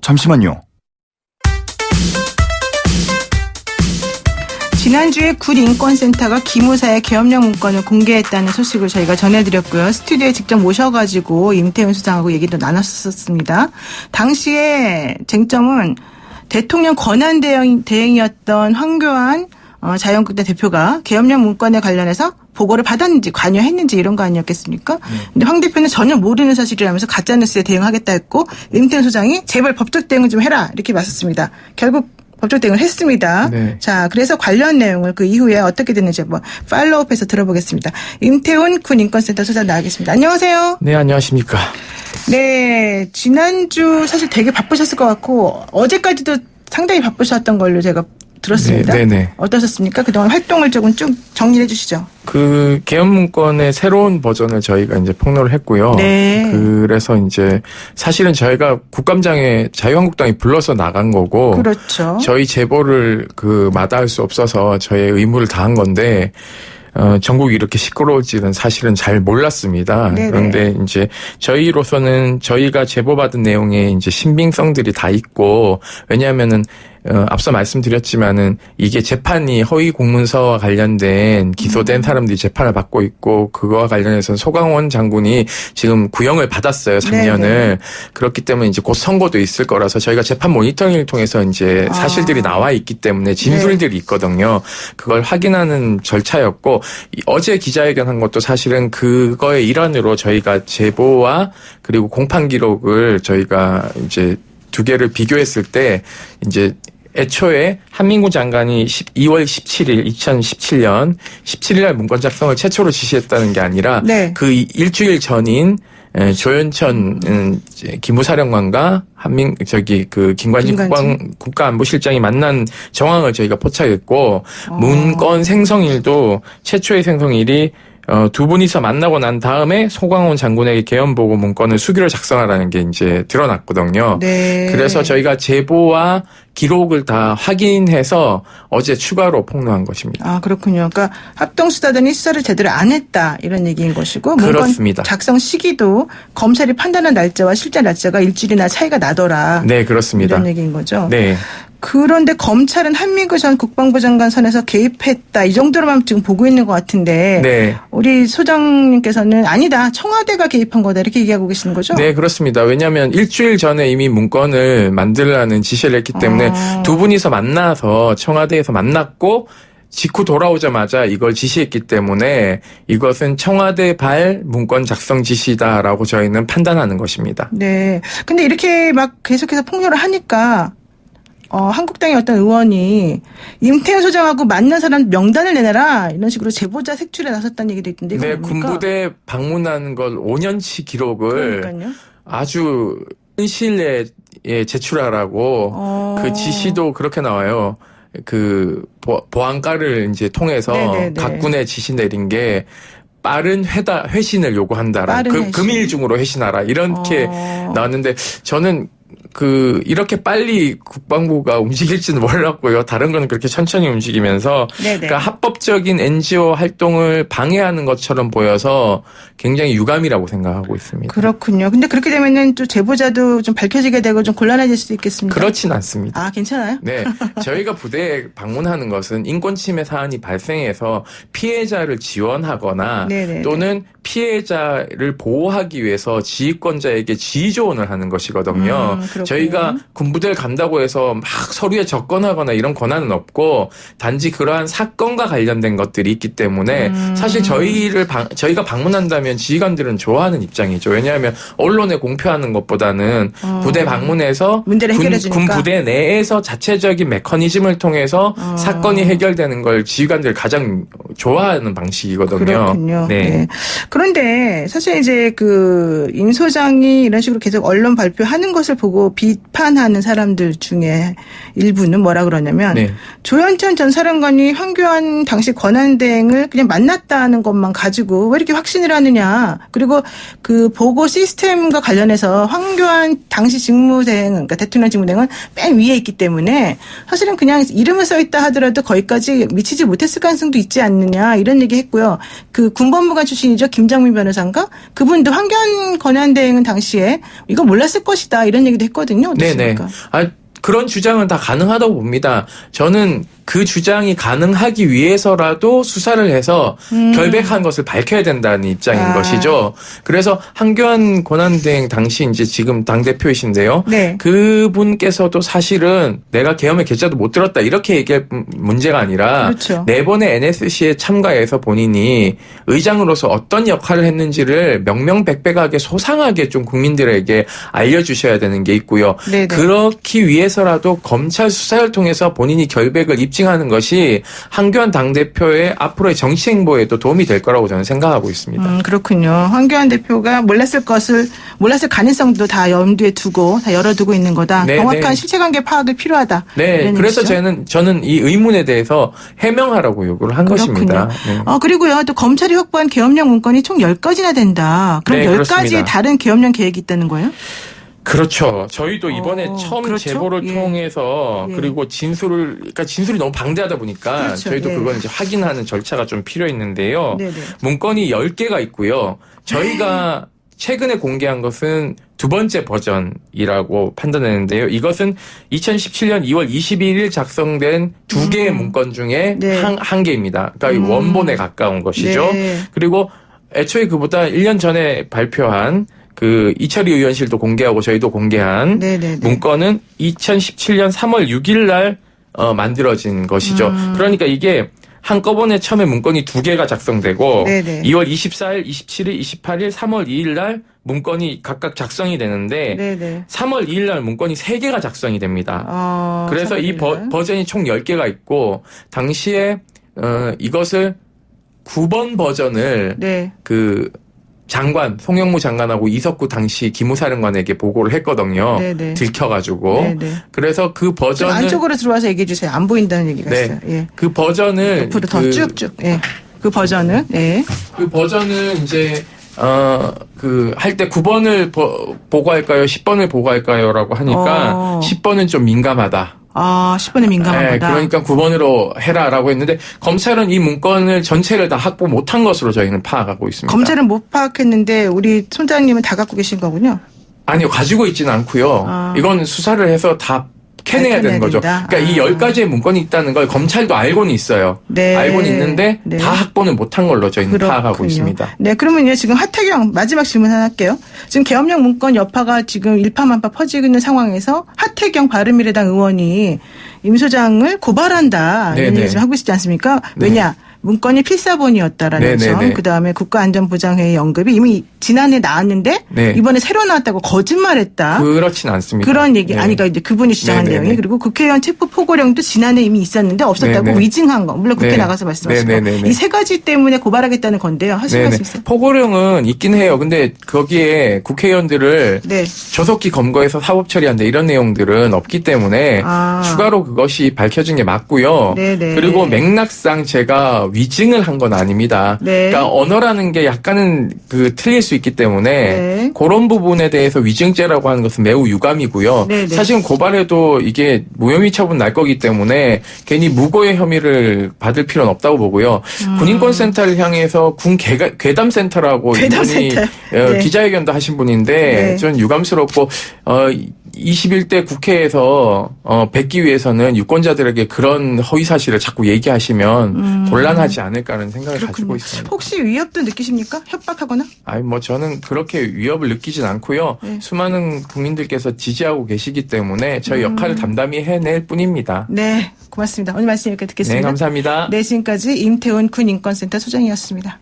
잠시만요. 지난주에 굿인권센터가 기무사의 계엄령 문건을 공개했다는 소식을 저희가 전해드렸고요. 스튜디오에 직접 모셔가지고 임태훈 수장하고 얘기도 나눴었습니다. 당시에 쟁점은 대통령 권한 대행이었던 황교안 자유한국당 대표가 계엄령 문건에 관련해서 보고를 받았는지 관여했는지 이런 거 아니었겠습니까? 근데 황 대표는 전혀 모르는 사실이라면서 가짜뉴스에 대응하겠다 했고 임태훈 소장이 제발 법적 대응을 좀 해라 이렇게 맞섰습니다. 결국 법적 대응을 했습니다. 네. 자, 그래서 관련 내용을 그 이후에 어떻게 됐는지 한번 팔로우업해서 들어보겠습니다. 임태훈 군 인권센터 소장 나와겠습니다. 안녕하세요. 네, 안녕하십니까. 네, 지난주 사실 되게 바쁘셨을 것 같고 어제까지도 상당히 바쁘셨던 걸로 제가 들었습니다. 네. 어떠셨습니까? 그동안 활동을 조금 쭉 정리해 주시죠. 그 계엄 문건의 새로운 버전을 저희가 이제 폭로를 했고요. 네. 그래서 이제 사실은 저희가 국감장에 자유한국당이 불러서 나간 거고, 그렇죠. 저희 제보를 마다할 수 없어서 저의 의무를 다한 건데. 전국이 이렇게 시끄러울지는 사실은 잘 몰랐습니다. 네네. 그런데 이제 저희로서는 저희가 제보받은 내용에 이제 신빙성들이 다 있고, 왜냐하면은 앞서 말씀드렸지만은 이게 재판이 허위 공문서와 관련된 기소된 사람들이 재판을 받고 있고 그거와 관련해서 소강원 장군이 지금 구형을 받았어요. 3년을. 네네. 그렇기 때문에 이제 곧 선고도 있을 거라서 저희가 재판 모니터링을 통해서 이제 사실들이 나와 있기 때문에 진술들이 있거든요. 그걸 확인하는 절차였고 어제 기자회견한 것도 사실은 그거의 일환으로 저희가 제보와 그리고 공판 기록을 저희가 이제 두 개를 비교했을 때 이제 애초에 한민구 장관이 2월 17일 2017년 17일 날 문건 작성을 최초로 지시했다는 게 아니라 네. 그 일주일 전인 조현천 기무사령관과 김관진 국가안보실장이 만난 정황을 저희가 포착했고 문건 생성일도 최초의 생성일이 두 분이서 만나고 난 다음에 소강원 장군에게 계엄 보고 문건을 수기로 작성하라는 게 이제 드러났거든요. 네. 그래서 저희가 제보와 기록을 다 확인해서 어제 추가로 폭로한 것입니다. 아, 그렇군요. 그러니까 합동수사단이 수사를 제대로 안 했다 이런 얘기인 것이고 문건 그렇습니다. 작성 시기도 검찰이 판단한 날짜와 실제 날짜가 일주일이나 차이가 나더라. 네, 그렇습니다. 이런 얘기인 거죠. 네. 그런데 검찰은 한민구 전 국방부 장관 선에서 개입했다 이 정도로만 지금 보고 있는 것 같은데 네. 우리 소장님께서는 아니다 청와대가 개입한 거다 이렇게 얘기하고 계시는 거죠? 네, 그렇습니다. 왜냐하면 일주일 전에 이미 문건을 만들라는 지시를 했기 때문에 두 분이서 만나서 청와대에서 만났고 직후 돌아오자마자 이걸 지시했기 때문에 이것은 청와대발 문건 작성 지시다라고 저희는 판단하는 것입니다. 네. 근데 이렇게 막 계속해서 폭로를 하니까 한국당의 어떤 의원이 임태훈 소장하고 만난 사람 명단을 내놔라 이런 식으로 제보자 색출에 나섰다는 얘기도 있던데 이거 네, 뭡니까? 군부대 방문하는 걸 5년치 기록을 그러니까요. 아주 현실에 제출하라고 그 지시도 그렇게 나와요. 그 보안과를 이제 통해서 네네네. 각 군에 지시 내린 게 빠른 회신을 요구한다라. 회신. 금일 중으로 회신하라. 이렇게 나왔는데 저는 이렇게 빨리 국방부가 움직일지는 몰랐고요. 다른 거는 그렇게 천천히 움직이면서 그러니까 합법적인 NGO 활동을 방해하는 것처럼 보여서 굉장히 유감이라고 생각하고 있습니다. 그렇군요. 근데 그렇게 되면은 또 제보자도 좀 밝혀지게 되고 좀 곤란해질 수도 있겠습니다. 그렇진 않습니다. 아, 괜찮아요? 네. 저희가 부대에 방문하는 것은 인권침해 사안이 발생해서 피해자를 지원하거나 네네네. 또는 피해자를 보호하기 위해서 지휘권자에게 지휘 조언을 하는 것이거든요. 저희가 군부대를 간다고 해서 막 서류에 접근하거나 이런 권한은 없고 단지 그러한 사건과 관련된 것들이 있기 때문에 사실 저희가 방문한다면 지휘관들은 좋아하는 입장이죠. 왜냐하면 언론에 공표하는 것보다는 부대 방문해서 문제를 해결해주니까. 군 부대 내에서 자체적인 메커니즘을 통해서 사건이 해결되는 걸 지휘관들이 가장 좋아하는 방식이거든요. 그렇군요. 네. 네. 그런데 사실 이제 임 소장이 이런 식으로 계속 언론 발표하는 것을 보고 비판하는 사람들 중에 일부는 뭐라 그러냐면 네. 조현천 전 사령관이 황교안 당시 권한대행을 그냥 만났다는 것만 가지고 왜 이렇게 확신을 하느냐. 그리고 그 보고 시스템과 관련해서 황교안 당시 직무대행, 그러니까 대통령 직무대행은 맨 위에 있기 때문에 사실은 그냥 이름을 써있다 하더라도 거기까지 미치지 못했을 가능성도 있지 않느냐 이런 얘기했고요. 그 군법무관 출신이죠. 김장민 변호사인가? 그분도 황교안 권한대행은 당시에 이거 몰랐을 것이다 이런 얘기도 했거든요. 했거든요. 어떠십니까? 네네. 그런 주장은 다 가능하다고 봅니다. 저는 그 주장이 가능하기 위해서라도 수사를 해서 결백한 것을 밝혀야 된다는 입장인 것이죠. 그래서 한교안 권한대행 당시 이제 지금 당대표이신데요. 네. 그분께서도 사실은 내가 계엄의 계좌도 못 들었다 이렇게 얘기할 문제가 아니라 그렇죠. 네 번의 NSC에 참가해서 본인이 의장으로서 어떤 역할을 했는지를 명명백백하게 소상하게 좀 국민들에게 알려주셔야 되는 게 있고요. 네네. 그렇기 위해서라도 검찰 수사를 통해서 본인이 결백을 입증하는 것이 한교안 당대표의 앞으로의 정치 행보에도 도움이 될 거라고 저는 생각하고 있습니다. 그렇군요. 한교안 대표가 몰랐을 가능성도 다 염두에 두고 다 열어두고 있는 거다. 네, 정확한 네. 실체관계 파악이 필요하다. 네, 그래서 저는 이 의문에 대해서 해명하라고 요구를 한 것입니다. 네. 그리고요, 또 검찰이 확보한 계엄령 문건이 총 10가지나 된다. 그럼 네, 10가지의 그렇습니다. 다른 계엄령 계획이 있다는 거예요? 그렇죠. 저희도 이번에 처음 그렇죠? 제보를 예. 통해서 예. 그리고 그러니까 진술이 너무 방대하다 보니까 그렇죠. 저희도 예. 그걸 이제 확인하는 절차가 좀 필요했는데요. 네네. 문건이 10개가 있고요. 저희가 최근에 공개한 것은 두 번째 버전이라고 판단했는데요. 이것은 2017년 2월 22일 작성된 두 개의 문건 중에 네. 한 개입니다. 그러니까 이 원본에 가까운 것이죠. 네. 그리고 애초에 그보다 1년 전에 발표한 그 이철희 의원실도 공개하고 저희도 공개한 네네네. 문건은 2017년 3월 6일 날 만들어진 것이죠. 그러니까 이게 한꺼번에 처음에 문건이 두 개가 작성되고 네네. 2월 24일, 27일, 28일, 3월 2일 날 문건이 각각 작성이 되는데 네네. 3월 2일 날 문건이 3개가 작성이 됩니다. 그래서 이 버전이 총 10개가 있고 당시에 이것을 9번 버전을 네. 그 송영무 장관하고 이석구 당시 기무사령관에게 보고를 했거든요. 네네. 들켜가지고. 네네. 그래서 그 좀 버전을 안쪽으로 들어와서 얘기해 주세요. 안 보인다는 얘기가 있어요. 예. 그 버전을 옆으로 더 쭉쭉. 예. 그 버전은 네. 그 버전은 이제 할 때 9번을 보고할까요? 10번을 보고할까요?라고 하니까 10번은 좀 민감하다. 10번에 민감한 네, 거다. 그러니까 9번으로 해라라고 했는데 검찰은 이 문건을 전체를 다 확보 못한 것으로 저희는 파악하고 있습니다. 검찰은 못 파악했는데 우리 총장님은 다 갖고 계신 거군요. 아니요, 가지고 있지는 않고요. 이건 수사를 해서 다 캐내야 되는 거죠. 된다. 그러니까 이 10가지의 문건이 있다는 걸 검찰도 알고는 있어요. 네. 알고는 있는데 네. 다 확보는 못한 걸로 저희는 그렇군요. 파악하고 있습니다. 네, 그러면요 지금 하태경 마지막 질문 하나 할게요. 지금 계엄령 문건 여파가 지금 일파만파 퍼지고 있는 상황에서 하태경 바른미래당 의원이 임 소장을 고발한다 이런 네네. 얘기 좀 하고 있지 않습니까? 왜냐? 문건이 필사본이었다라는 점, 네네네. 그다음에 국가안전보장회의 언급이 이미 지난해 나왔는데 네. 이번에 새로 나왔다고 거짓말했다. 그렇진 않습니다. 그런 얘기 네. 아니까 이제 그분이 주장한 네네네. 내용이 그리고 국회의원 체포 포고령도 지난해 이미 있었는데 없었다고 네네. 위증한 거 물론 국회 네. 나가서 말씀하시고 네네네네. 이 세 가지 때문에 고발하겠다는 건데요. 하실 말씀 있어요? 포고령은 있긴 해요. 근데 거기에 국회의원들을 네. 조속히 검거해서 사법 처리한다 이런 내용들은 없기 때문에 추가로 그것이 밝혀진 게 맞고요. 네네. 그리고 맥락상 제가 위증을 한 건 아닙니다. 네. 그러니까 언어라는 게 약간은 틀릴 수 있기 때문에 네. 그런 부분에 대해서 위증죄라고 하는 것은 매우 유감이고요. 네네. 사실은 고발해도 이게 무혐의 처분 날 거기 때문에 괜히 무고의 혐의를 받을 필요는 없다고 보고요. 군인권센터를 향해서 군 괴담센터라고 괴담센터. 이분이 네. 기자회견도 하신 분인데 네. 전 유감스럽고 21대 국회에서 뵙기 위해서는 유권자들에게 그런 허위 사실을 자꾸 얘기하시면 곤란하지 않을까 하는 생각을 가지고 있습니다. 혹시 위협도 느끼십니까? 협박하거나? 저는 그렇게 위협을 느끼진 않고요. 네. 수많은 국민들께서 지지하고 계시기 때문에 저희 역할을 담담히 해낼 뿐입니다. 네, 고맙습니다. 오늘 말씀 이렇게 듣겠습니다. 네, 감사합니다. 네, 지금까지 임태훈 군인권센터 소장이었습니다.